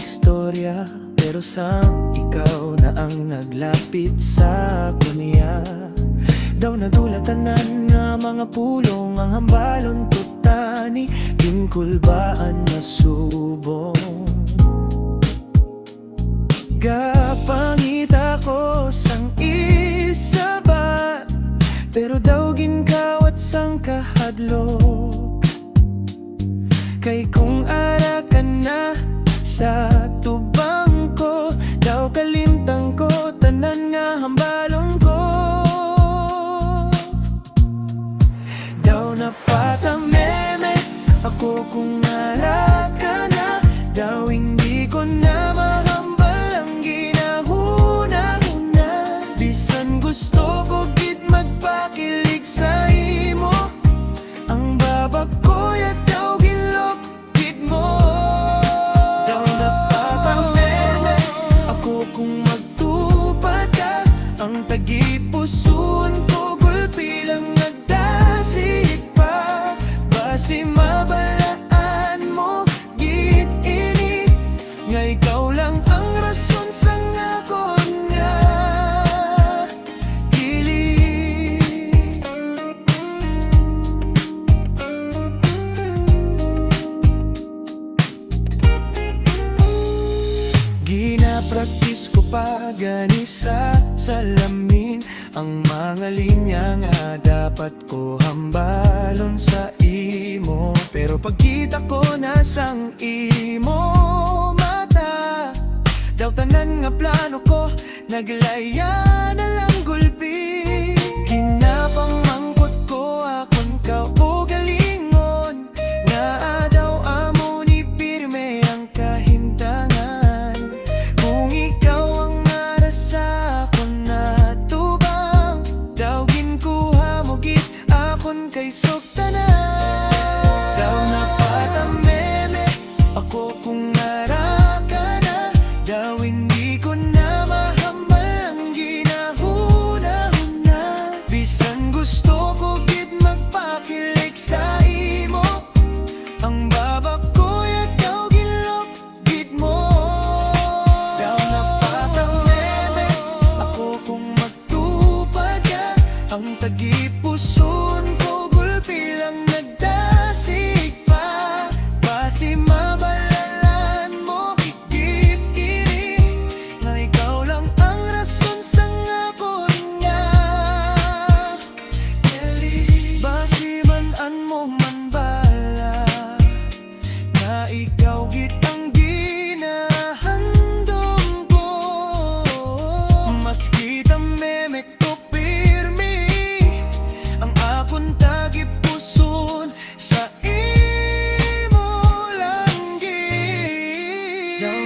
istorya, pero sang ikaw na ang naglapit sa kunya. Daw nadulatanan nga mga pulong ang hambalon tutani, ginkulbaan masubong. Gapangita ko sang isa ba, pero daw ginkawat sang kahadlok. Kay kung ara ka na sa tubang ko, daw kalimtang ko tanan nga hambalon ko. Daw napatameme ako kung ara ka na, daw hindi ko na mahambal ang ginahuna-huna. Bisan gusto ko gid magpakilig sa imo, ang babag ko ya daw gilok gid mo. Daw napatameme ako kung magtupad ka, ang tagipuson ko gulpi lang nagdasig pa. Basi mabalaan mo gid ini, nga ikaw lang ang rason sa ngakon nga hilig. Ginapraktis ko pa gani sa salamin ang mga linya nga dapat ko hambalon sa imo. Pero pagkita ko na sang imo mata, daw tanan nga plano ko naglaya na lang gulpi. Kinapangmangkot ko akon kaugalingon, nga daw amo ni pirme ang kahimtangan. Kung ikaw ang nara sa akon na tubang, daw ginkuha mo git akon kay suktanan. Daw napatameme ako kung nara ka na, daw hindi ko na mahambal ang ginahuna-huna. Bisan gusto ko gid magpakilig sa imo, ang babak ko ya daw gilok gid mo. Daw napatameme ako kung magtupad ka, ang tagipuson ko gulpi lang nagdasig pa. Basi mabalalan mo higit kini, nga ikaw lang ang rason sa ngakon nga hilig. Basi man-an mo man bala, nga ikaw gid ang ginahandom ko. Maski tameme ko pirmi, ang akon tagipuson sa imo lang gid. Daw